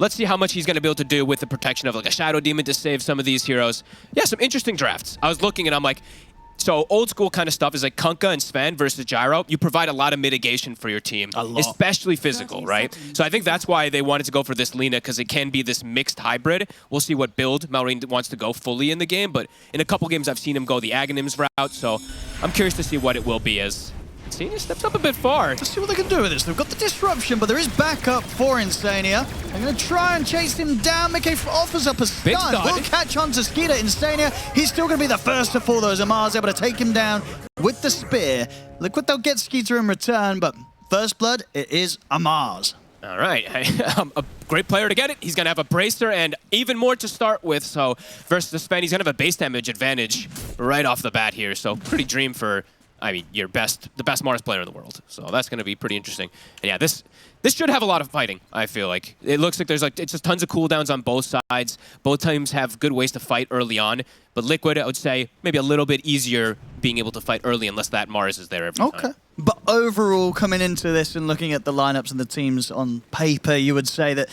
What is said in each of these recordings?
let's see how much he's going to be able to do with the protection of like a Shadow Demon to save some of these heroes. Yeah, some interesting drafts. I was looking and I'm like, so old school kind of stuff is like Kunkka and Sven versus Gyro. You provide a lot of mitigation for your team, especially physical, right? So I think that's why they wanted to go for this Lina, because it can be this mixed hybrid. We'll see what build Malrine wants to go fully in the game, but in a couple games I've seen him go the Aghanims route, so I'm curious to see what it will be as Insania steps up a bit far. Let's see what they can do with this. They've got the disruption, but there is backup for Insania. They're going to try and chase him down. Mickey offers up a stun. Will catch on to Skeeter. Insania, he's still going to be the first to fall, though, as Amar's able to take him down with the spear. Liquid, they'll get Skeeter in return, but first blood, it is Amar's. All right, a great player to get it. He's going to have a bracer and even more to start with. So versus the Sven, he's going to have a base damage advantage right off the bat here. So pretty dream for, I mean, the best Mars player in the world. So that's going to be pretty interesting. And yeah, this should have a lot of fighting, I feel like. It looks like there's like, it's just tons of cooldowns on both sides. Both teams have good ways to fight early on. But Liquid, I would say, maybe a little bit easier being able to fight early unless that Mars is there every time. Okay. But overall, coming into this and looking at the lineups and the teams on paper, you would say that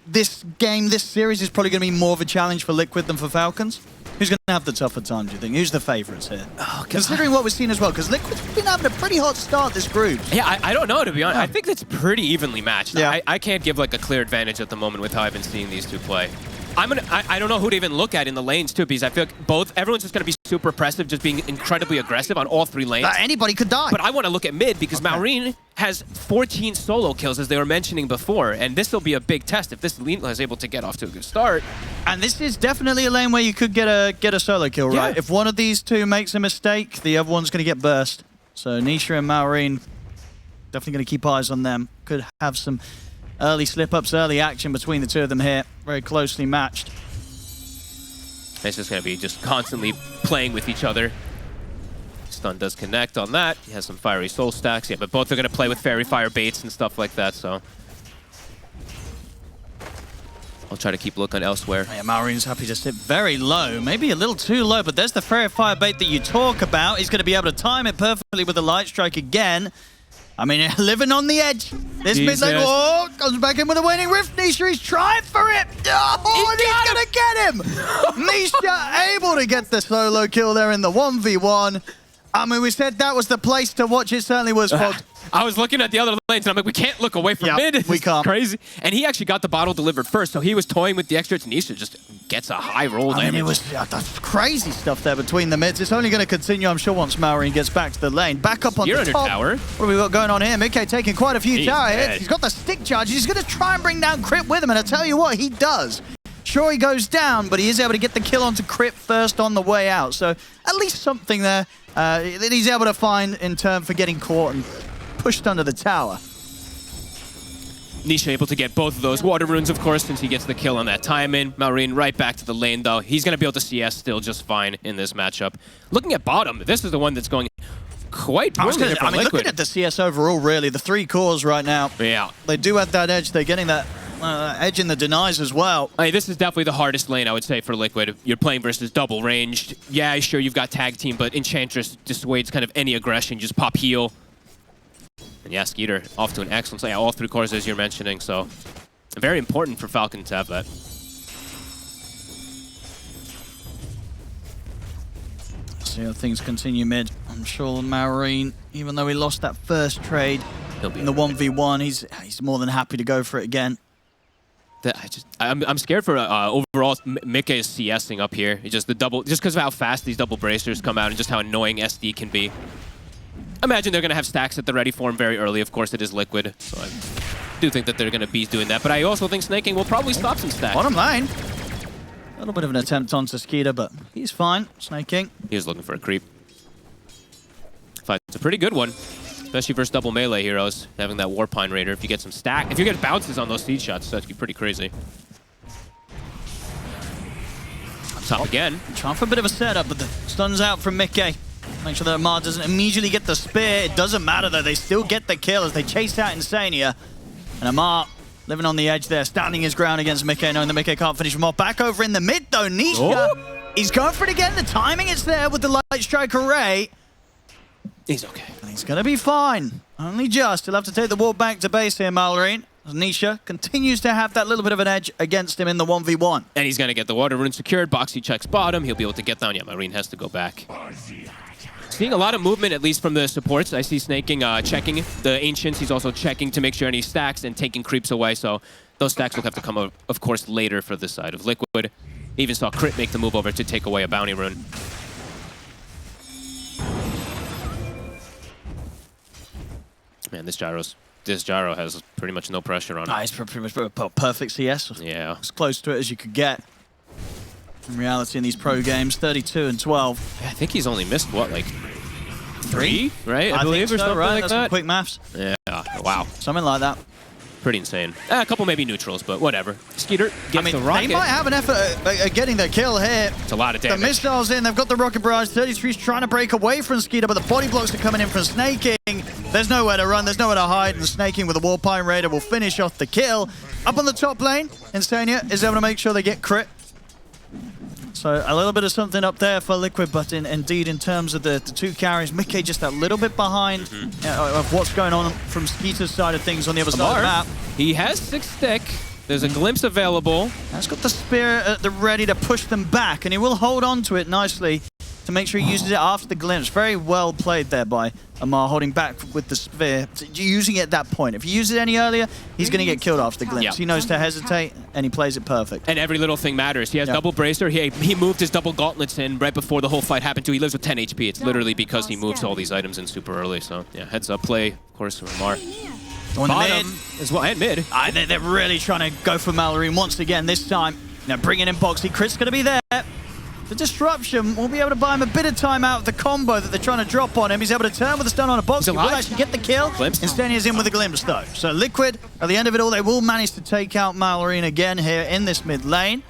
this game, this series is probably going to be more of a challenge for Liquid than for Falcons? Who's going to have the tougher time, do you think? Who's the favourites here? Oh, considering what we've seen as well, because Liquid's been having a pretty hot start this group. Yeah, I don't know, to be honest. Yeah. I think it's pretty evenly matched. Yeah. I can't give like a clear advantage at the moment with how I've been seeing these two play. I don't know who to even look at in the lanes too, because I feel like everyone's just going to be super oppressive, just being incredibly aggressive on all three lanes. Anybody could die. But I want to look at mid because Malrine has 14 solo kills, as they were mentioning before, and this will be a big test if this Lina is able to get off to a good start. And this is definitely a lane where you could get a solo kill, right? If one of these two makes a mistake, the other one's going to get burst. So Nisha and Malrine, definitely going to keep eyes on them. Could have some early slip-ups, early action between the two of them here. Very closely matched. It's just going to be just constantly playing with each other. Stun does connect on that. He has some fiery soul stacks. Yeah, but both are going to play with fairy fire baits and stuff like that, so I'll try to keep looking elsewhere. Yeah, Malrine's happy to sit very low. Maybe a little too low, but there's the fairy fire bait that you talk about. He's going to be able to time it perfectly with the light strike again. I mean, living on the edge. This mid lane, comes back in with a waning rift. Nisha, he's trying for it. Oh, and he's going to get him. Nisha able to get the solo kill there in the 1v1. I mean, we said that was the place to watch. It certainly was, Fog. I was looking at the other lanes, and I'm like, we can't look away from mid. We can't. Crazy. And he actually got the bottle delivered first, so he was toying with the extra. Nisha just gets a high roll damage. I mean, it was that's crazy stuff there between the mids. It's only going to continue, I'm sure, once Malrine gets back to the lane. Back up on the top. Tower. What have we got going on here? Mickey taking quite a few tower hits. He's got the stick charges. He's going to try and bring down Crypt with him, and I tell you what, he does. Sure, he goes down, but he is able to get the kill onto Crypt first on the way out. So at least something there that he's able to find in turn for getting caught and pushed under the tower. Nisha able to get both of those water runes, of course, since he gets the kill on that time-in. Malrine right back to the lane, though. He's going to be able to CS still just fine in this matchup. Looking at bottom, this is the one that's going quite poorly. I mean, looking at the CS overall, really, the three cores right now. Yeah. They do have that edge. They're getting that edge in the denies as well. I mean, this is definitely the hardest lane, I would say, for Liquid. You're playing versus double ranged. Yeah, sure, you've got tag team, but Enchantress dissuades kind of any aggression. Just pop heal. And yeah, Skeeter off to an excellent start. Yeah, all three cores, as you're mentioning, so very important for Falcon to have that. See how things continue mid. I'm sure Malrine, even though he lost that first trade in the 1v1, he's more than happy to go for it again. I'm scared for overall Mickey is CSing up here. It's just because of how fast these double bracers come out and just how annoying SD can be. Imagine they're going to have stacks at the ready for him very early. Of course, it is Liquid, so I do think that they're going to be doing that. But I also think snaking will probably stop some stacks. Bottom line. A little bit of an attempt onto Skeeter, but he's fine. Snaking. He was looking for a creep. It's a pretty good one, especially versus double melee heroes. Having that Warpine Raider, if you get some stack, if you get bounces on those seed shots, that'd be pretty crazy. On top again. Trying for a bit of a setup, but the stun's out from Mickey. Make sure that Amar doesn't immediately get the spear. It doesn't matter, though. They still get the kill as they chase out Insania. And Amar living on the edge there, standing his ground against Mickey, knowing that Mickey can't finish him off. Back over in the mid, though. Nisha, he's going for it again. The timing is there with the light strike array. He's okay. And he's going to be fine. Only just. He'll have to take the walk back to base here, Malrine. Nisha continues to have that little bit of an edge against him in the 1v1. And he's going to get the water rune secured. Boxy checks bottom. He'll be able to get down. Yeah, Marine has to go back. Seeing a lot of movement, at least from the supports. I see Snaking checking the Ancients. He's also checking to make sure any stacks and taking creeps away. So those stacks will have to come, of course, later for this side of Liquid. Even saw Crit make the move over to take away a bounty rune. Man, this gyro has pretty much no pressure on it. It's pretty much a perfect CS. Yeah. As close to it as you could get. In reality, in these pro games, 32 and 12. I think he's only missed, what, like 3, right? I believe, think so, or something right? like That's that. Quick maths. Yeah, wow. Something like that. Pretty insane. A couple maybe neutrals, but whatever. Skeeter gets the rocket. They might have an effort at getting the kill here. It's a lot of damage. The missiles in, they've got the rocket barrage. 33's trying to break away from Skeeter, but the body blocks are coming in from Snaking. There's nowhere to run, there's nowhere to hide, and Snaking with a Warpine Raider will finish off the kill. Up on the top lane, Insania is able to make sure they get crit. So a little bit of something up there for Liquid, but indeed in terms of the two carries, Mickey just a little bit behind of what's going on from Skeeter's side of things on the other side of the map. He has 6 stick. There's a glimpse available. He's got the spear at the ready to push them back, and he will hold on to it nicely to make sure he uses it after the glimpse. Very well played there by Amar, holding back with the spear, using it at that point. If he uses it any earlier, he's going to get killed after the glimpse. He knows to hesitate, and he plays it perfect. And every little thing matters. He has double bracer. He moved his double gauntlets in right before the whole fight happened too. He lives with 10 HP. It's literally because he moves all these items in super early. So yeah, heads up play, of course, from Amar. On the Bottom mid. as well, and mid. They're really trying to go for Mallory once again this time. Now bringing in Boxy. Crit's going to be there. The disruption will be able to buy him a bit of time out of the combo that they're trying to drop on him. He's able to turn with a stun on a Boxy. He will actually get the kill. Instead, he's in with a glimpse, though. So Liquid, at the end of it all, they will manage to take out Mallory again here in this mid lane.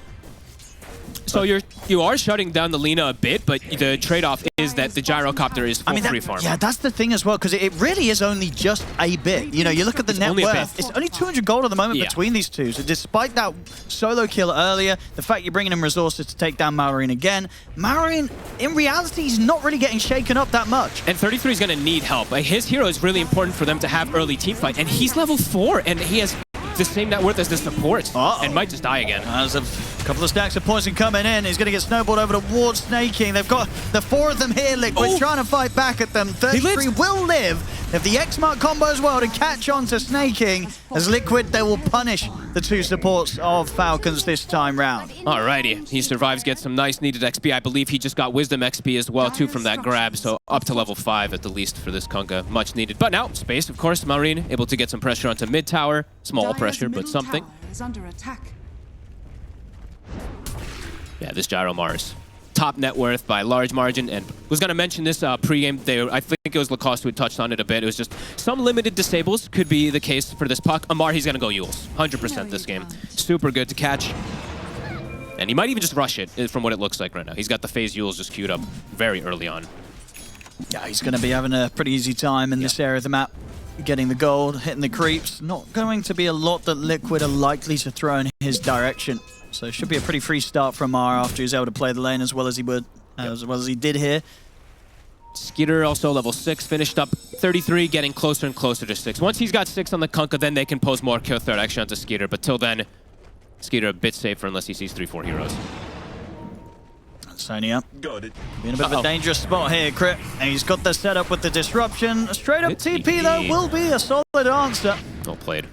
So you are shutting down the Lina a bit, but the trade-off is that the gyrocopter is full free farm. Yeah, that's the thing as well, because it really is only just a bit. You know, you look at the net worth, it's only 200 gold at the moment between these two. So despite that solo kill earlier, the fact you're bringing in resources to take down Marine again, Marine, in reality, he's not really getting shaken up that much. And 33 is going to need help. Like, his hero is really important for them to have early team fight, and he's level 4, and he has the same net worth as the support, and might just die again. There's a couple of stacks of poison coming in. He's going to get snowballed over towards Snaking. They've got the 4 of them here, Liquid, trying to fight back at them. 33 will live. They have the X-Mark combo as well to catch on to Snaking. As Liquid, they will punish the 2 supports of Falcons this time round. Alrighty, he survives, gets some nice needed XP. I believe he just got Wisdom XP as well, too, from that grab. So up to level 5 at the least for this Kunkka. Much needed. But now, space, of course, Marine able to get some pressure onto mid tower. Small pressure, but something. Yeah, this Gyro Mars. Top net worth by large margin, and was going to mention this pre-game. I think it was Lacoste who had touched on it a bit. It was just some limited disables could be the case for this puck. Amar, he's going to go Yules. 100% this game. Super good to catch. And he might even just rush it from what it looks like right now. He's got the phase Yules just queued up very early on. Yeah, he's going to be having a pretty easy time in this area of the map. Getting the gold, hitting the creeps. Not going to be a lot that Liquid are likely to throw in his direction. So it should be a pretty free start from Amar after he's able to play the lane as well as he would, as well as he did here. Skeeter also level 6, finished up 33, getting closer and closer to 6. Once he's got 6 on the Kunkka, then they can pose more kill threat action onto Skeeter. But till then, Skeeter a bit safer unless he sees 3-4 heroes. Sonia being a bit of a dangerous spot here, Crit. And he's got the setup with the disruption. A straight up TP though will be a solid answer. Well played.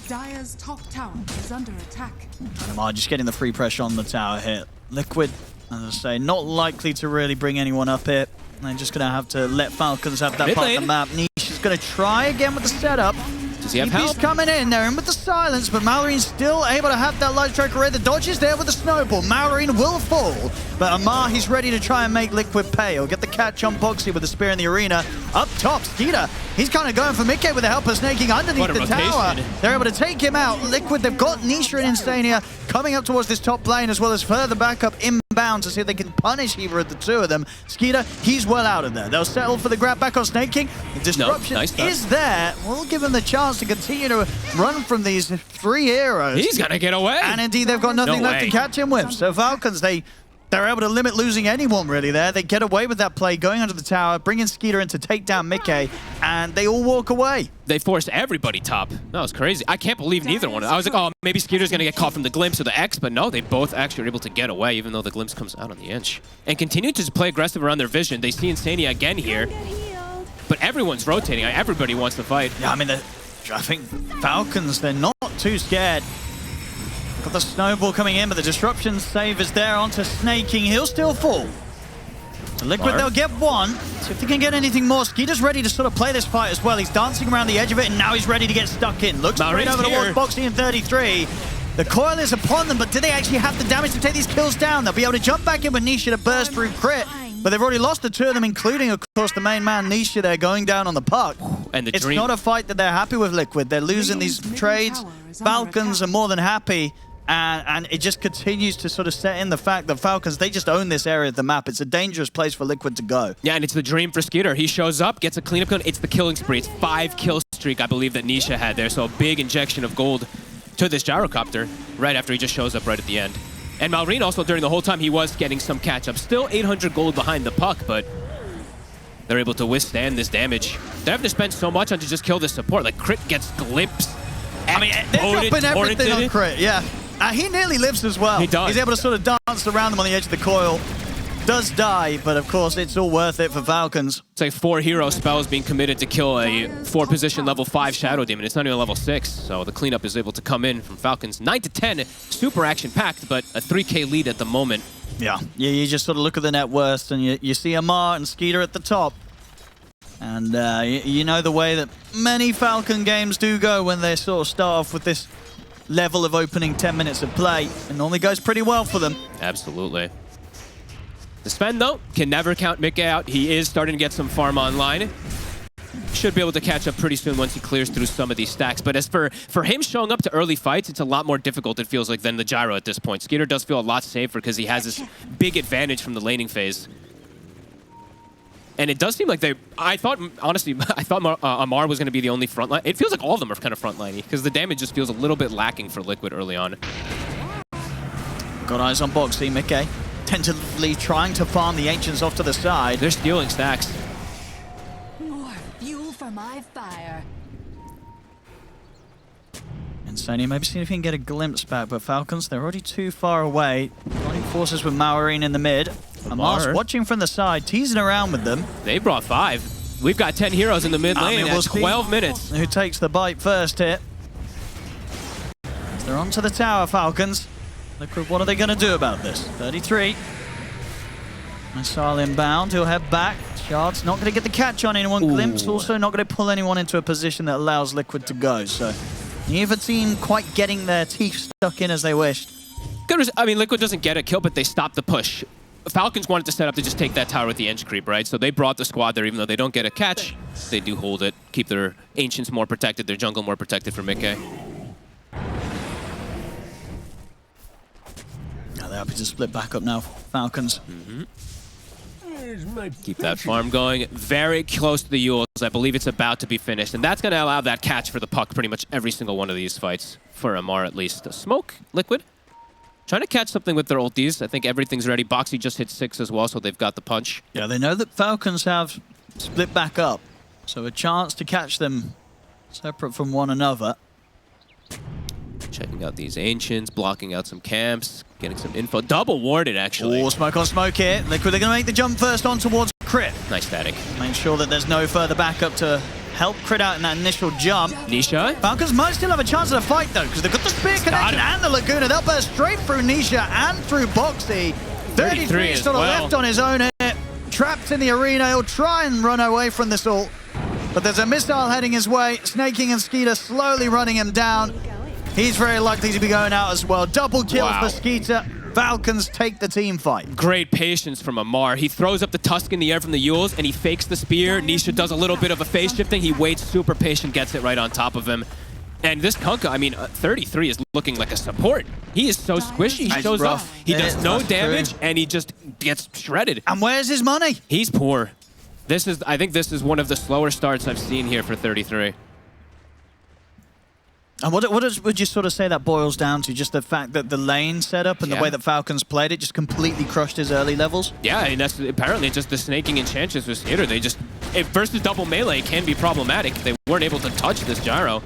Dire's top tower is under attack. And Amar just getting the free pressure on the tower here. Liquid, as I say, not likely to really bring anyone up here. They're just going to have to let Falcons have that part of the map. Niche is going to try again with the setup. Does he have help? He's coming in there, and with the silence, but Mallory's still able to have that light strike array. The dodge is there with the snowball. Mallory will fall, but Amar, he's ready to try and make Liquid pay. He'll get the catch on Boxy with the spear in the arena. Up top, Skeeter, he's kind of going for Mickey with the help of Snaking underneath the tower. They're able to take him out. Liquid, they've got Nisha and Instania coming up towards this top lane, as well as further back up inbound to see if they can punish either of the 2 of them. Skeeter, he's well out of there. They'll settle for the grab back on Snaking. The disruption is there. We'll give him the chance to continue to run from these 3 heroes. He's gonna get away. And indeed, they've got nothing left to catch him with. So Falcons, they they're able to limit losing anyone really there. They get away with that play, going under the tower, bringing Skeeter in to take down Mickey, and they all walk away. They forced everybody top. That was crazy. I can't believe neither one. I was like, oh, maybe Skeeter's going to get caught from the glimpse or the X, but no, they both actually were able to get away, even though the glimpse comes out on the edge. And continue to just play aggressive around their vision. They see Insania again here, but everyone's rotating. Everybody wants to fight. Yeah, I mean, I think Falcons, they're not too scared. Got the snowball coming in, but the disruption save is there onto Snaking. He'll still fall. The Liquid, they'll get one. So if they can get anything more, Skeeter's ready to sort of play this fight as well. He's dancing around the edge of it, and now he's ready to get stuck in. Looks straight over towards Boxy in 33. The coil is upon them, but do they actually have the damage to take these kills down? They'll be able to jump back in with Nisha to burst through crit, but they've already lost the two of them, including, of course, the main man, Nisha, there going down on the puck. And it's not a fight that they're happy with, Liquid. They're losing these trades. Falcons are more than happy. And it just continues to sort of set in the fact that Falcons, they just own this area of the map. It's a dangerous place for Liquid to go. Yeah, and it's the dream for Skeeter. He shows up, gets a cleanup gun. It's the killing spree. It's 5 kill streak, I believe, that Nisha had there. So a big injection of gold to this gyrocopter right after he just shows up right at the end. And Malrine also, during the whole time, he was getting some catch-up. Still 800 gold behind the puck, but they're able to withstand this damage. They're having to spend so much on to just kill this support. Like, Crit gets glimpsed. I mean, they're dropping everything on Crit, yeah. He nearly lives as well. He does. He's able to sort of dance around them on the edge of the coil. Does die, but of course it's all worth it for Falcons. It's like 4 hero spells being committed to kill a 4-position level 5 Shadow Demon. It's not even level 6, so the cleanup is able to come in from Falcons. 9 to 10, super action-packed, but a 3K lead at the moment. Yeah, you just sort of look at the net worth, and you see Amar and Skeeter at the top. And you know the way that many Falcon games do go when they sort of start off with this level of opening 10 minutes of play. It normally goes pretty well for them. Absolutely. The Sven, though, can never count Mickey out. He is starting to get some farm online. Should be able to catch up pretty soon once he clears through some of these stacks. But as for him showing up to early fights, it's a lot more difficult, it feels like, than the Gyro at this point. Skeeter does feel a lot safer because he has this big advantage from the laning phase. And it does seem like I thought, honestly, Amar was going to be the only frontline. It feels like all of them are kind of frontliney because the damage just feels a little bit lacking for Liquid early on. Got eyes on Boxy, Mickey. Tentatively trying to farm the Ancients off to the side. They're stealing stacks. More fuel for my fire. And Sony maybe see if he can get a glimpse back, but Falcons, they're already too far away. Joining forces with Maureen in the mid. Amar's watching from the side, teasing around with them. They brought 5. We've got 10 heroes in the mid lane at 12 minutes. Who takes the bite first here? They're onto the tower, Falcons. Liquid, what are they going to do about this? 33. Missile inbound, he'll head back. Shard's not going to get the catch on anyone. Ooh. Glimpse also not going to pull anyone into a position that allows Liquid to go. So neither team quite getting their teeth stuck in as they wished. I mean, Liquid doesn't get a kill, but they stop the push. Falcons wanted to set up to just take that tower with the Ench creep, right? So they brought the squad there, even though they don't get a catch. They do hold it, keep their Ancients more protected, their jungle more protected for Mickey. Now they're happy to split back up now, Falcons. Keep that farm going. Very close to the Yules. I believe it's about to be finished. And that's going to allow that catch for the puck pretty much every single one of these fights. For Amar, at least. Smoke, Liquid. Trying to catch something with their ultis. I think everything's ready. Boxy just hit 6 as well, so they've got the punch. Yeah, they know that Falcons have split back up. So a chance to catch them separate from one another. Checking out these Ancients, blocking out some camps, getting some info. Double warded, actually. Oh, smoke on smoke here. Liquid, they're going to make the jump first on towards Crit. Nice static. Make sure that there's no further backup to help Crit out in that initial jump. Nisha? Falcons might still have a chance at a fight, though, because they've got the spear connection and the Laguna. They'll burst straight through Nisha and through Boxy. 33 is sort of left on his own here. Trapped in the arena. He'll try and run away from this ult. But there's a missile heading his way. Snaking and Skeeter slowly running him down. He's very likely to be going out as well. Double kill for Skeeter. Falcons take the team fight. Great patience from Amar. He throws up the tusk in the air from the Yules, and he fakes the spear. Nisha does a little bit of a phase shifting. He waits, super patient, gets it right on top of him. And this Kunkka, I mean, 33 is looking like a support. He is so squishy. He shows up. He does no damage, and he just gets shredded. And where's his money? He's poor. I think this is one of the slower starts I've seen here for 33. And would you sort of say that boils down to? Just the fact that the lane setup and the way that Falcons played it just completely crushed his early levels? Yeah, and that's apparently just the snaking enchantress was hitter. They just, versus double melee can be problematic. They weren't able to touch this gyro.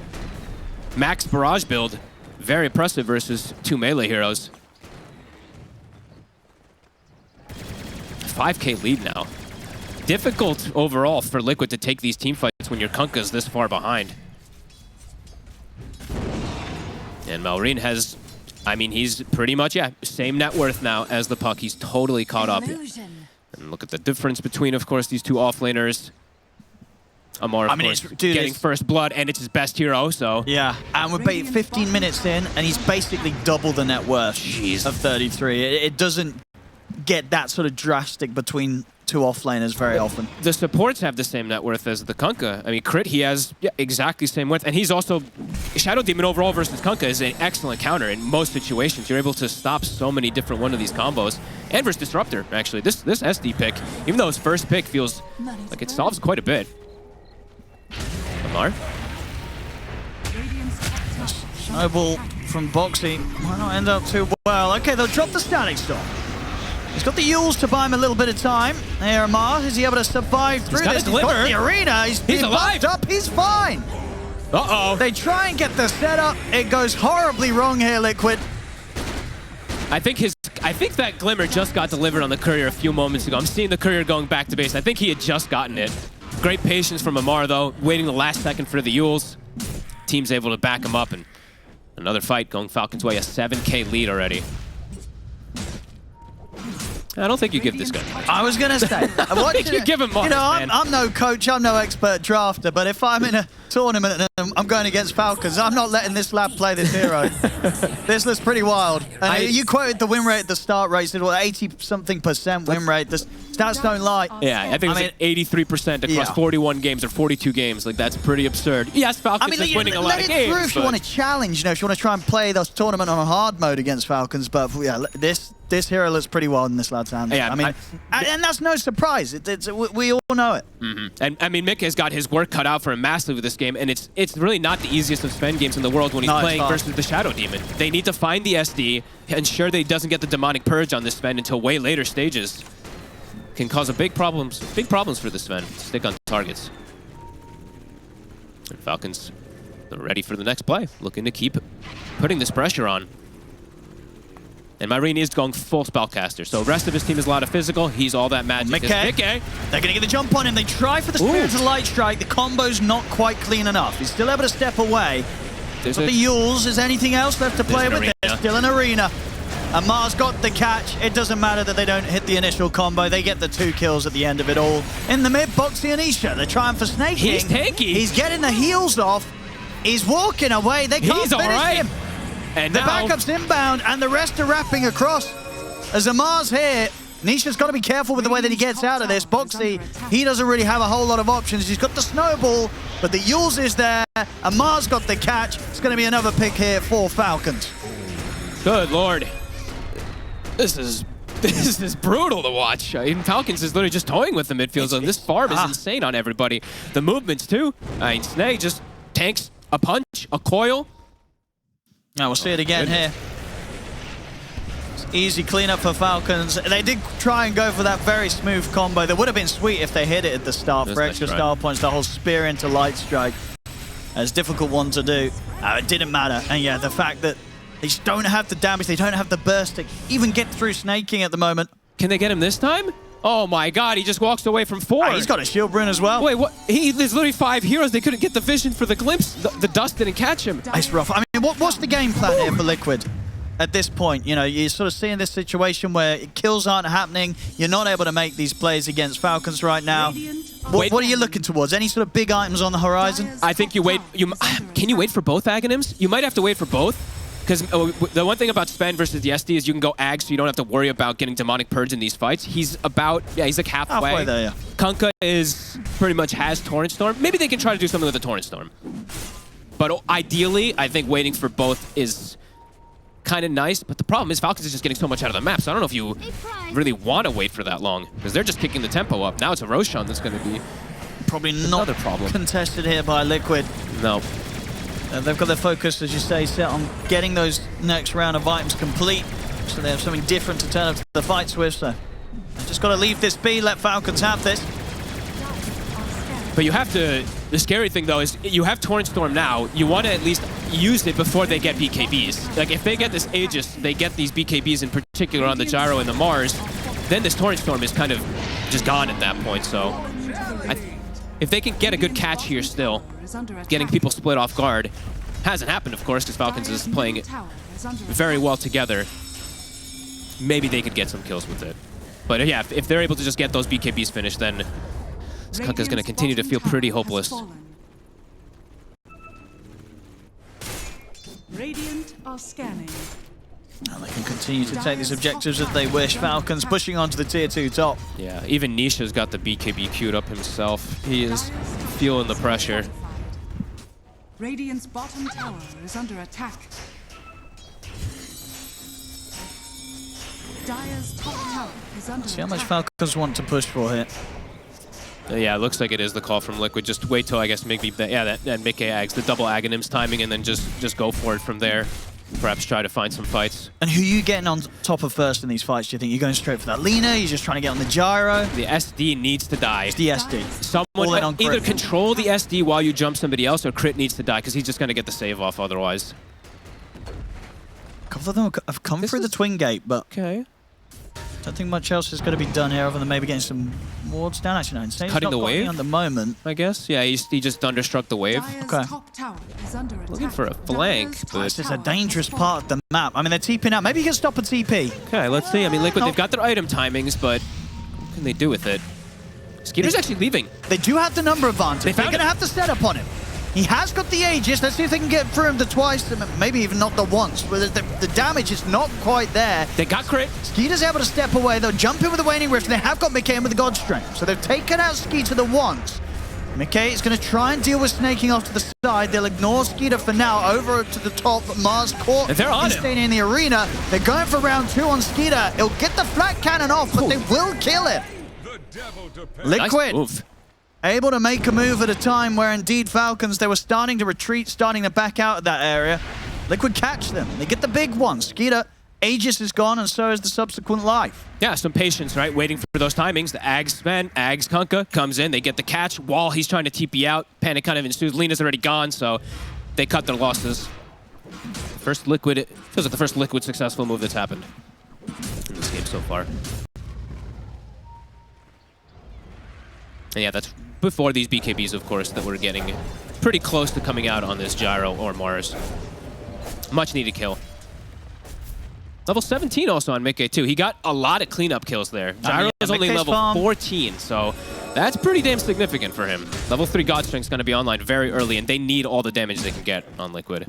Max barrage build, very impressive versus 2 melee heroes. 5K lead now. Difficult overall for Liquid to take these team fights when your Kunkka's this far behind. And Malrine has, I mean, he's pretty much, same net worth now as the puck. He's totally caught up. And look at the difference between, of course, these two offlaners. Amar, of course, getting first blood, and it's his best hero, so... Yeah, and we're 15 minutes in, and he's basically double the net worth of 33. It doesn't get that sort of drastic between two offlaners very often. The supports have the same net worth as the Kunkka. I mean, Crit, he has exactly the same worth, and he's also... Shadow Demon overall versus Kunkka is an excellent counter in most situations. You're able to stop so many different one of these combos. And versus Disruptor, actually. This SD pick, even though his first pick feels like it solves quite a bit. Amar. Snowball from Boxy might not end up too well. Okay, they'll drop the Static Storm. He's got the Yules to buy him a little bit of time. There, Amar, is he able to survive through this? He's got the arena. He's alive. Up. He's fine. Uh-oh. They try and get the setup. It goes horribly wrong here, Liquid. I think that Glimmer just got delivered on the Courier a few moments ago. I'm seeing the Courier going back to base. I think he had just gotten it. Great patience from Amar, though, waiting the last second for the Yules. Team's able to back him up, and another fight going Falcons' way, a 7K lead already. I don't think you give this guy much. I was going to say. I think you give him more. You know, I'm no coach, I'm no expert drafter, but if I'm in a tournament and I'm going against Falcons, I'm not letting this lad play this hero. This looks pretty wild. And you quoted the win rate at the start race, 80-something% win rate. The stats don't lie. Yeah, I think it was like 83% across 41 games or 42 games. Like, that's pretty absurd. Yes, Falcons is winning a lot of games. Let it through if you want to challenge, you know, if you want to try and play this tournament on a hard mode against Falcons, but yeah, this hero looks pretty wild in this lad's hands. Yeah, I mean, and that's no surprise. We all know it. And I mean, Mick has got his work cut out for him massively with this game, and it's really not the easiest of Sven games in the world when he's playing versus the Shadow Demon. They need to find the SD, ensure that he doesn't get the Demonic Purge on this Sven until way later stages. Can cause big problems for the Sven. Stick on targets. And Falcons are ready for the next play, looking to keep putting this pressure on. And Myrene is going full spellcaster, so the rest of his team is a lot of physical. He's all that magic. Mickey. They're going to get the jump on him. They try for the Spirit of Light Strike. The combo's not quite clean enough. He's still able to step away. But the Yules, is anything else left to play with? There's still an arena. And Mars got the catch. It doesn't matter that they don't hit the initial combo. They get the 2 kills at the end of it all. In the mid, Boxy and Isha. They're trying for snaking. He's tanky. He's getting the heals off. He's walking away. They can't finish him. And the backup's inbound, and the rest are wrapping across. As Amar's here, Nisha's got to be careful with the way that he gets out of this. Boxy, he doesn't really have a whole lot of options. He's got the snowball, but the Yules is there. Amar's got the catch. It's going to be another pick here for Falcons. Good Lord. This is brutal to watch. I mean, Falcons is literally just toying with the midfield zone. This farm is insane on everybody. The movements, too. I mean, Snake just tanks a punch, a coil. Now we'll see it again here. It's easy cleanup for Falcons. They did try and go for that very smooth combo. That would have been sweet if they hit it at the start for extra star points. The whole spear into light strike. It's a difficult one to do. It didn't matter. And yeah, the fact that they just don't have the damage, they don't have the burst to even get through snaking at the moment. Can they get him this time? Oh my God, he just walks away from 4. He's got a shield rune as well. Wait, what? There's literally 5 heroes. They couldn't get the vision for the glimpse. The dust didn't catch him. It's rough. I mean, what's the game plan here for Liquid at this point? You know, you're sort of seeing this situation where kills aren't happening. You're not able to make these plays against Falcons right now. What are you looking towards? Any sort of big items on the horizon? I think you wait. Can you wait for both Aghanims? You might have to wait for both. Because the one thing about Sven versus the SD is you can go Ag, so you don't have to worry about getting Demonic Purge in these fights. He's about, he's like halfway there, yeah. Kunkka is pretty much has Torrent Storm. Maybe they can try to do something with the Torrent Storm. But ideally, I think waiting for both is kind of nice. But the problem is Falcons is just getting so much out of the map, so I don't know if you really want to wait for that long. Because they're just kicking the tempo up. Now it's a Roshan that's going to be probably not another problem. Contested here by Liquid. No. They've got their focus, as you say, set on getting those next round of items complete, so they have something different to turn up to the fights with. So they've just got to leave this be, let Falcons have this. But you have to, the scary thing though is you have Torrent Storm now, you want to at least use it before they get BKBs. Like if they get this Aegis, they get these BKBs in particular on the Gyro and the Mars, then this Torrent Storm is kind of just gone at that point. So if they can get a good catch here still, getting people split off guard, hasn't happened of course because Falcons is playing very well together. Maybe they could get some kills with it. But yeah, if they're able to just get those BKBs finished, then Skunk is going to continue to feel pretty hopeless. Radiant are scanning. And they can continue to take these objectives as they wish. Falcons pushing onto the tier 2 top. Yeah, even Nisha's got the BKB queued up himself. He is feeling the pressure. Radiant's bottom tower is under attack. Dire's top tower is under See how much attack. Falcons want to push for here. Yeah, it looks like it is the call from Liquid. Just wait till I guess maybe that Mickey Ags, the double Aghanims timing, and then just go for it from there. Perhaps try to find some fights. And who are you getting on top of first in these fights? Do you think you're going straight for that Lina? You're just trying to get on the Gyro? The SD needs to die. It's the SD. Someone either control the SD while you jump somebody else, or Crit needs to die because he's just going to get the save off otherwise. A couple of them have come through the Twin Gate, but okay. I don't think much else is going to be done here other than maybe getting some wards down. Actually, no, Insane's Cutting not the got any wave? at the moment. I guess. Yeah, he just thunderstruck the wave. Dire's Okay. top tower is under attack. Looking for a flank, Dire's top but- This is a tower dangerous has part of the map. I mean, they're TPing out. Maybe you can stop a TP. Okay, let's see. I mean, Liquid, they've got their item timings, but what can they do with it? Skeeter's actually leaving. They do have the number advantage. They They're found going to have to set up on him. He has got the Aegis. Let's see if they can get through him the twice, maybe even not the once. But the damage is not quite there. They got Crit. Skeeter's able to step away. They'll jump in with the Waning Rift, and they have got Mickey in with the God Strength. So they've taken out Skeeter the once. Mickey is going to try and deal with snaking off to the side. They'll ignore Skeeter for now. Over to the top, Mars caught. And they're on He's him. staying in the arena. They're going for round 2 on Skeeter. He'll get the flat cannon off, but they will kill him. Liquid. Nice move. Able to make a move at a time where indeed Falcons, they were starting to retreat, starting to back out of that area. Liquid catch them. They get the big one. Skeeter, Aegis is gone, and so is the subsequent life. Yeah, some patience, right? Waiting for those timings. The Ags man, Ags Kunkka comes in. They get the catch while he's trying to TP out. Panic kind of ensues. Lina's already gone, so they cut their losses. First Liquid, it feels like the first Liquid successful move that's happened in this game so far. And yeah, that's before these BKBs, of course, that we're getting pretty close to coming out on this Gyro or Mars. Much needed kill. Level 17 also on Mickey too. He got a lot of cleanup kills there. Gyro is only Mickey's level farm. 14, so that's pretty damn significant for him. Level 3 God Strength's going to be online very early, and they need all the damage they can get on Liquid.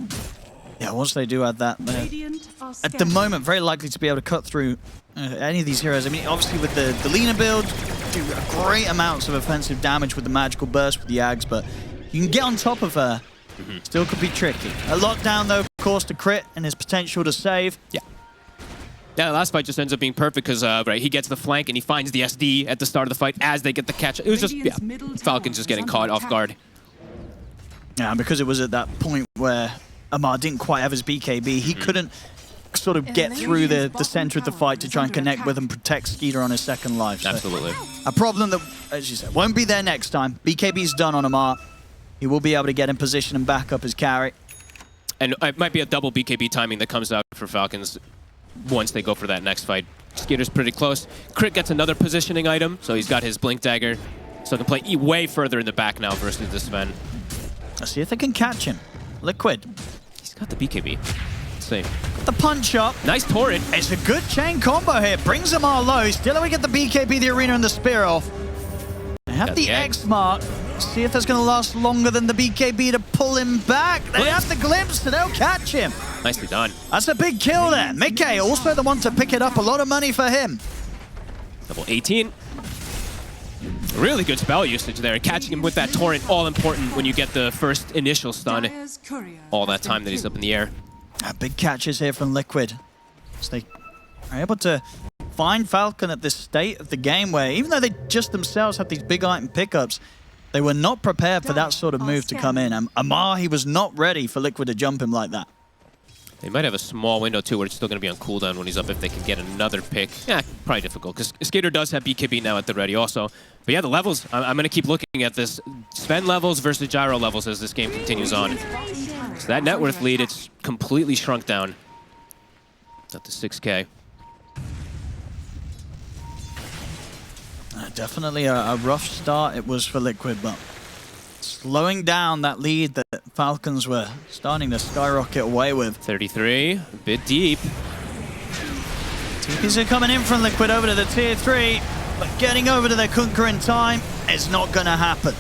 Yeah, once they do add that, they're Radiant are at the scanning. moment very likely to be able to cut through any of these heroes. I mean, obviously with the Lina build, do great amounts of offensive damage with the magical burst with the Ags, but you can get on top of her. Still could be tricky. A lockdown though, of course, to Crit and his potential to save. Yeah. Yeah, the last fight just ends up being perfect because right, he gets the flank and he finds the SD at the start of the fight as they get the catch. It was just, yeah, Falcons just getting caught off guard. Yeah, and because it was at that point where Amar didn't quite have his BKB, he couldn't sort of get through the center of the fight to try and connect with and protect Skeeter on his second life. So Absolutely. a problem that, as you said, won't be there next time. BKB's done on Amar. He will be able to get in position and back up his carry. And it might be a double BKB timing that comes out for Falcons once they go for that next fight. Skeeter's pretty close. Crit gets another positioning item, so he's got his Blink Dagger. So he can play way further in the back now versus this Sven. Let's see if they can catch him. Liquid. He's got the BKB. Let's see. The punch up. Nice torrent. It's a good chain combo here. Brings them all low. Still, we get the BKB, the arena, and the spear off. They have Got the the egg. X mark. See if that's going to last longer than the BKB to pull him back. They have the glimpse, so they'll catch him. Nicely done. That's a big kill there. Mickey, also the one to pick it up. A lot of money for him. Level 18. Really good spell usage there. Catching him with that torrent, all important when you get the first initial stun. Dire's courier All has that time been that he's killed. up in the air. Big catches here from Liquid. So they are able to find Falcon at this state of the game where even though they just themselves have these big item pickups, They were not prepared for that sort of move to come in. Amar, he was not ready for Liquid to jump him like that. They might have a small window, too, where it's still going to be on cooldown when he's up if they can get another pick. Yeah, probably difficult, because Skater does have BKB now at the ready also. But yeah, the levels, I'm going to keep looking at this. Sven levels versus Gyro levels as this game continues on. So that net worth lead, it's completely shrunk down. It's up to 6K. Definitely a rough start it was for Liquid, but slowing down that lead that Falcons were starting to skyrocket away with. 33, a bit deep. TPs are coming in from Liquid over to the tier 3, but getting over to their Kunkka in time is not going to happen.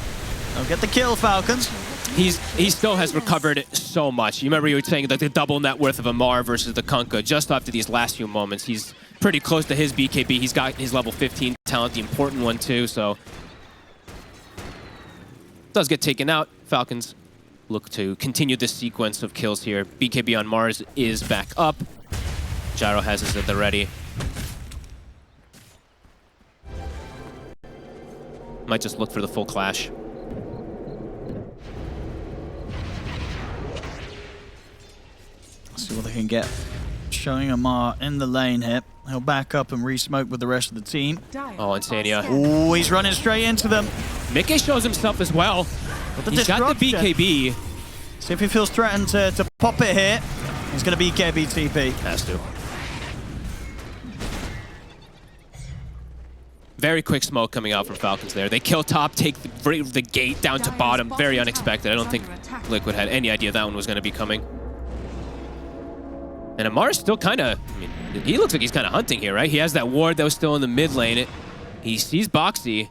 They'll get the kill, Falcons. He still has recovered so much. You remember you were saying like the double net worth of Amar versus the Kunkka just after these last few moments. He's pretty close to his BKB. He's got his level 15 talent, the important one too, so does get taken out. Falcons look to continue this sequence of kills here. BKB on Mars is back up. Gyro has his at the ready. Might just look for the full clash. See what they can get. Showing Amar in the lane here. He'll back up and re-smoke with the rest of the team. Oh, Insania. Oh, he's running straight into them. Mickey shows himself as well. He's got the BKB. See if he feels threatened to pop it here. He's going to BKB TP. Has to. Very quick smoke coming out from Falcons there. They kill top, take the gate down to bottom. Very unexpected. I don't think Liquid had any idea that one was going to be coming. And Amar's still kind of, I mean, he looks like he's kind of hunting here, right? He has that ward that was still in the mid lane. He sees Boxy.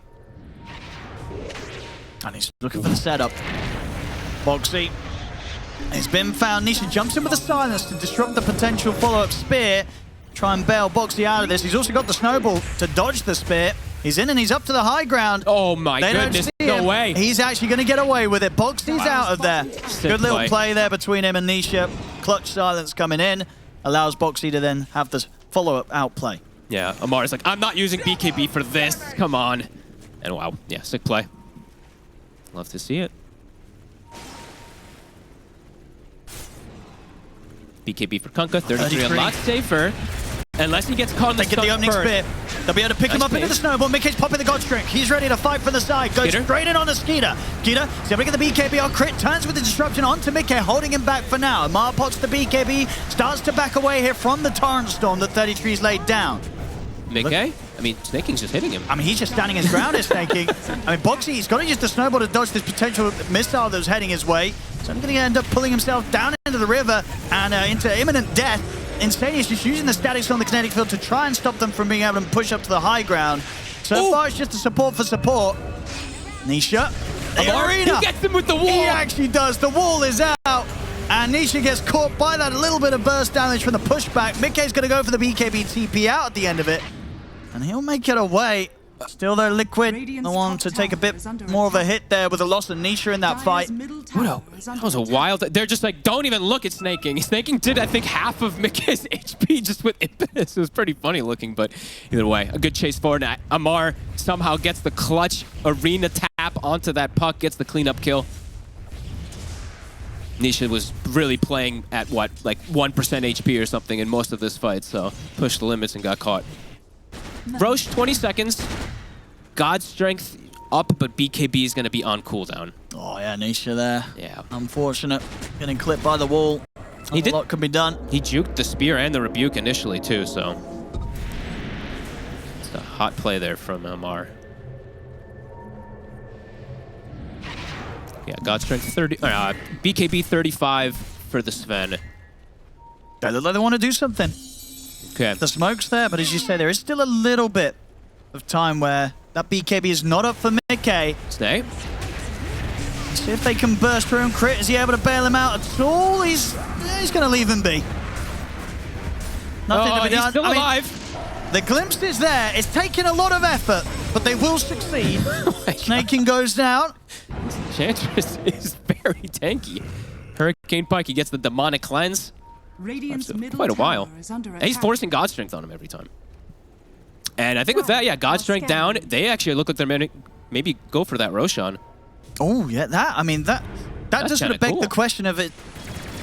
And he's looking for the setup. Boxy has been found. Nisha jumps in with a silence to disrupt the potential follow-up spear. Try and bail Boxy out of this. He's also got the snowball to dodge the spear. He's in and he's up to the high ground. Oh my goodness, no way. He's actually going to get away with it. Boxy's out of there. Good little play there between him and Nisha. Clutch silence coming in. Allows Boxy to then have this follow-up outplay. Yeah, Amar's like, I'm not using BKB for this. Come on. And wow, yeah, sick play. Love to see it. BKB for Kunkka, 33, a lot safer. Unless he gets caught in the stun the opening spear. They'll be able to pick him up into the snowball. Mickey's popping the God Strike. He's ready to fight from the side. Goes straight in on the Skeeter. Skeeter, see if we get the BKB on crit. Turns with the disruption onto Mickey, holding him back for now. Amar pots the BKB. Starts to back away here from the Torrent Storm that 33's laid down. Mickey? I mean, Snaking's just hitting him. I mean, he's just standing his ground, is Snaking. I mean, Boxy, he's got to use the snowball to dodge this potential missile that was heading his way. So I'm going to end up pulling himself down into the river and into imminent death. Insania's just using the statics on the kinetic field to try and stop them from being able to push up to the high ground. So far, it's just a support for support. Nisha, the arena. He gets him with the wall. He actually does. The wall is out. And Nisha gets caught by that little bit of burst damage from the pushback. Mickey's going to go for the BKB TP out at the end of it. And he'll make it away. Still though, Liquid, the one to take a bit more of a hit there with the loss of Nisha in that fight. That was a wild... They're just like, don't even look at Snaking. Snaking did, I think, half of Mickey's HP just with impetus. It was pretty funny looking, but either way, a good chase forward. Amar somehow gets the clutch arena tap onto that puck, gets the cleanup kill. Nisha was really playing at, what, like 1% HP or something in most of this fight, so pushed the limits and got caught. Roche, 20 seconds. God Strength up, but BKB is going to be on cooldown. Oh, yeah, Nisha there. Yeah. Unfortunate. Getting clipped by the wall. A lot could be done. He juked the spear and the rebuke initially, too, so... It's a hot play there from Amar. Yeah, God Strength 30... BKB 35 for the Sven. They look like they want to do something. Okay. The smoke's there, but as you say, there is still a little bit of time where that BKB is not up for Mickey. Stay. See if they can burst through and crit. Is he able to bail him out at all? He's going to leave him be. Nothing to be done. He's still alive. The glimpse is there. It's taking a lot of effort, but they will succeed. Snaking goes down. Enchantress is very tanky. Hurricane Pike, he gets the demonic cleanse. Quite a while. And he's forcing God Strength on him every time. And I think with that, yeah, God Strength down, they actually look like they're maybe go for that Roshan. Oh, yeah, that does sort of beg cool. the question of it.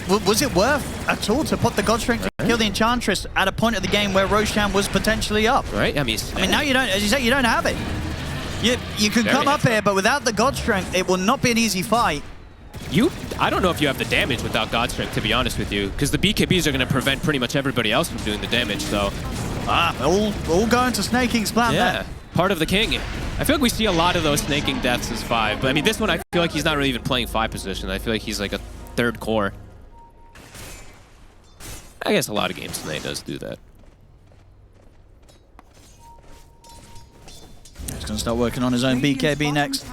Was it worth at all to put the Godstrength to kill the Enchantress at a point of the game where Roshan was potentially up? Right? I mean, now you don't, as you say, you don't have it. You can come up here, but without the Godstrength, it will not be an easy fight. I don't know if you have the damage without Godstrength, to be honest with you, because the BKBs are going to prevent pretty much everybody else from doing the damage, so... all going to Snaking's plan there. Part of the king. I feel like we see a lot of those Snaking deaths as 5, but I mean, this one I feel like he's not really even playing 5 position. I feel like he's like a 3rd core. I guess a lot of games Snake does do that. He's going to start working on his own BKB next.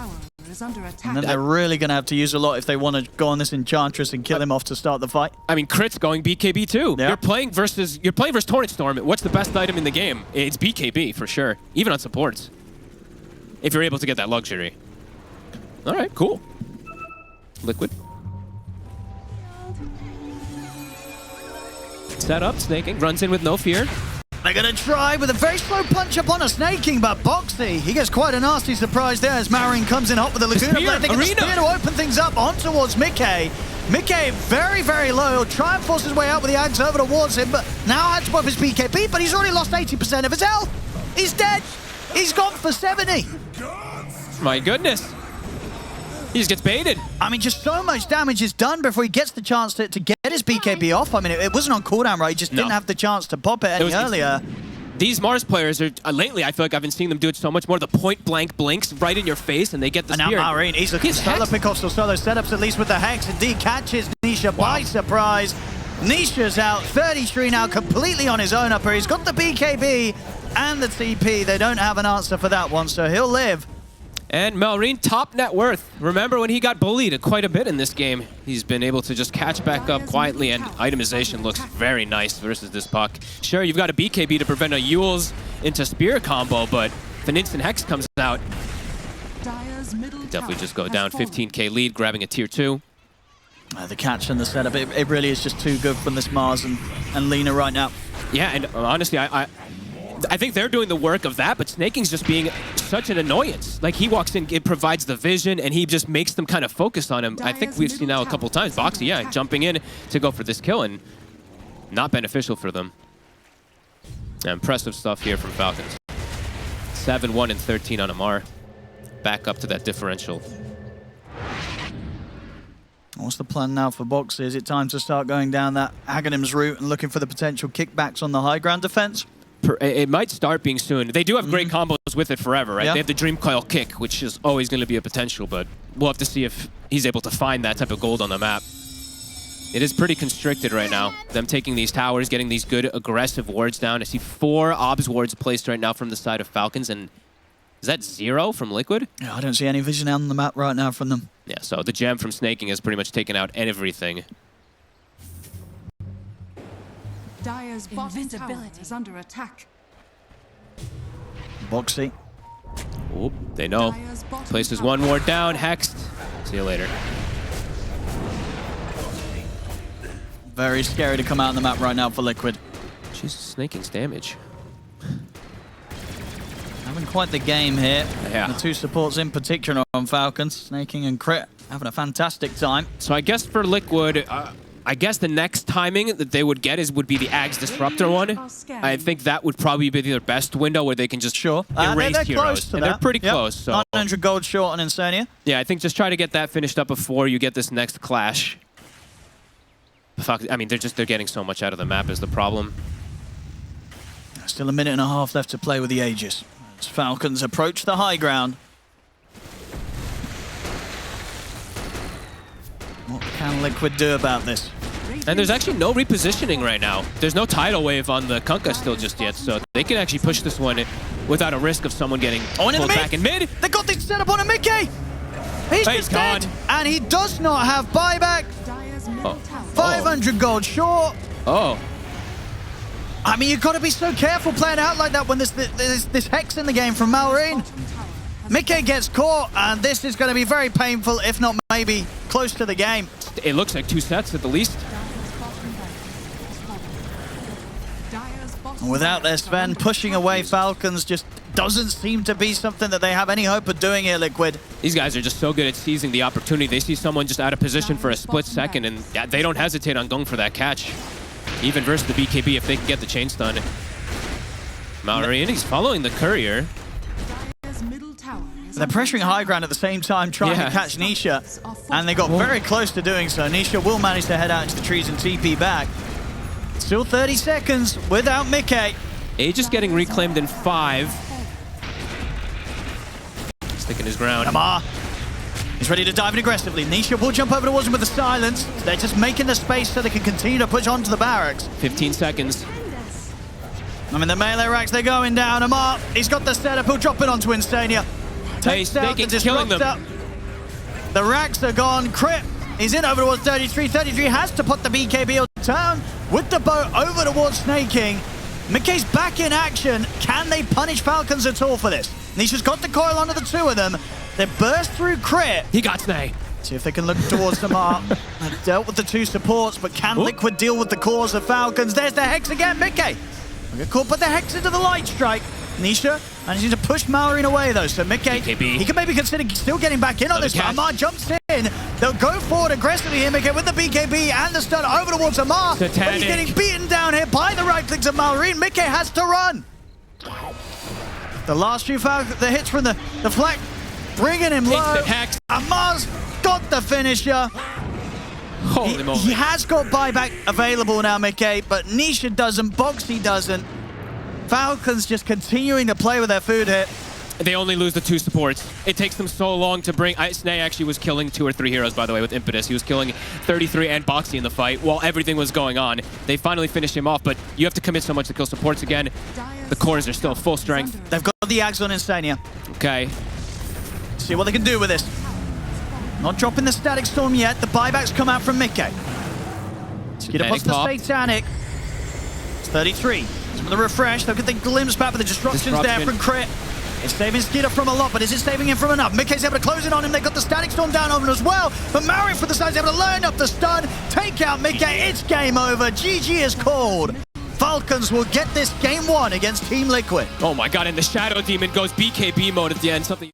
And then they're really going to have to use a lot if they want to go on this Enchantress and kill him off to start the fight. I mean, Crit's going BKB too. Yeah. You're playing versus Torrent Storm. What's the best item in the game? It's BKB for sure, even on supports. If you're able to get that luxury. All right, cool. Liquid. Set up, Snaking, runs in with no fear. They're going to try with a very slow punch up on a Snaking, but Boxy, he gets quite a nasty surprise there as Marine comes in hot with the Laguna Blade. They get the spear to open things up on towards Mickey. Mickey very, very low. He'll try and force his way out with the Ags over towards him, but now had to pop his BKB, but he's already lost 80% of his health. He's dead. He's gone for 70. My goodness. He just gets baited. I mean, just so much damage is done before he gets the chance to get his BKB off. I mean, it wasn't on cooldown, right? He just didn't have the chance to pop it any earlier. These Mars players are, lately, I feel like I've been seeing them do it so much more. The point-blank blinks right in your face, and they get the spear. And now Marine, he's looking to solo pick off solo setups, at least with the Hex. Indeed, catches Nisha by surprise. Nisha's out, 33 now, completely on his own up here. He's got the BKB and the TP. They don't have an answer for that one, so he'll live. And Melrine, top net worth. Remember when he got bullied quite a bit in this game? He's been able to just catch back up quietly, and itemization looks very nice versus this puck. Sure, you've got a BKB to prevent a Yule's into spear combo, but if an instant Hex comes out, definitely just go down. 15k lead, grabbing a tier 2. The catch and the setup, it really is just too good from this Mars and Lina right now. Yeah, and honestly, I think they're doing the work of that, but Snaking's just being such an annoyance. Like, he walks in, it provides the vision, and he just makes them kind of focus on him. I think we've seen now a couple times. Boxy, yeah, jumping in to go for this kill, and not beneficial for them. Impressive stuff here from Falcons. 7-1 and 13 on Amar. Back up to that differential. What's the plan now for Boxy? Is it time to start going down that Aghanim's route and looking for the potential kickbacks on the high ground defense? It might start being soon. They do have great combos with it forever, right? Yeah. They have the Dream Coil kick, which is always going to be a potential, but we'll have to see if he's able to find that type of gold on the map. It is pretty constricted right now. Them taking these towers, getting these good aggressive wards down. I see 4 obs wards placed right now from the side of Falcons, and is that 0 from Liquid? Yeah, I don't see any vision on the map right now from them. Yeah, so the gem from Snaking has pretty much taken out everything. Dire's bottom tower is under attack. Boxy. Oop, they know. Places 1 ward down, hexed. See you later. Very scary to come out on the map right now for Liquid. She's Snaking's damage. Having quite the game here. Yeah. The 2 supports in particular on Falcons, Snaking and Crit, having a fantastic time. So I guess for Liquid, I guess the next timing that they would get would be the Ags Disruptor one. I think that would probably be their best window where they can just erase they're heroes. Close to and they're pretty close. So 900 gold short on Insania. Yeah, I think just try to get that finished up before you get this next clash. I mean, they're getting so much out of the map is the problem. Still a minute and a half left to play with the Aegis. As Falcons approach the high ground. What can Liquid do about this? And there's actually no repositioning right now. There's no tidal wave on the Kunkka still just yet, so they can actually push this one without a risk of someone getting pulled back in mid. They got this set up on a Mickey! He's just gone. dead, and he does not have buyback. 500 gold short. Oh. I mean, you've got to be so careful playing out like that when there's this Hex in the game from Malrine. Mickey gets caught, and this is going to be very painful, if not maybe close to the game. It looks like 2 sets at the least. And without their Sven pushing away Falcons, just doesn't seem to be something that they have any hope of doing here, Liquid. These guys are just so good at seizing the opportunity. They see someone just out of position for a split second, and yeah, they don't hesitate on going for that catch. Even versus the BKB if they can get the chain stun. Mallory, and he's following the courier. Dire's middle tower is They're pressuring high ground at the same time, trying to catch Nisha, and they got very close to doing so. Nisha will manage to head out into the trees and TP back. Still 30 seconds without Mickey. Age is getting reclaimed in 5. Sticking his ground. Amar, he's ready to dive in aggressively. Nisha will jump over towards him with the silence. They're just making the space so they can continue to push onto the barracks. 15 seconds. I mean, the melee racks, they're going down. Amar, he's got the setup. He'll drop it onto Insania. He's killing them. The racks are gone. Crit, he's in over towards 33. 33 has to put the BKB on town with the boat over towards Snaking. Mickey's back in action. Can they punish Falcons at all for this? Nisha's got the coil onto the two of them. They burst through Crit. He got Snay. See if they can look towards Amar. They've dealt with the two supports, but can Liquid deal with the cores of Falcons? There's the Hex again, Mickey. Get caught, put the Hex into the Light Strike. Nisha managing to push Mallory away, though. So Mickey, BKB. he can maybe consider still getting back in on this. Amar jumps in. They'll go forward aggressively here, Mickey, with the BKB and the stun over towards Amar. But he's getting beaten down here by the right clicks of Mallory. Mickey has to run. The last few the hits from the flag bringing him low. Amar's got the finisher. Holy moly. He has got buyback available now, Mickey, but Nisha doesn't, Boxy doesn't. Falcons just continuing to play with their food hit. They only lose the 2 supports. It takes them so long to bring... Snay actually was killing 2 or 3 heroes, by the way, with Impetus. He was killing 33 and Boxy in the fight while everything was going on. They finally finished him off, but you have to commit so much to kill supports again. The cores are still full strength. They've got the Ags on Insania. Okay. See what they can do with this. Not dropping the Static Storm yet. The buybacks come out from Mickey. Get up onto the Satanic. It's 33. Some of the refresh. They'll get the glimpse back, but the disruption's there from Crit. It's saving Skeeter from a lot, but is it saving him from enough? Mickey's able to close it on him. They got the Static Storm down on him as well. But Mario from the side's able to line up the stun. Take out Mickey. It's game over. GG is called. Falcons will get this game 1 against Team Liquid. Oh my god, and the Shadow Demon goes BKB mode at the end. Something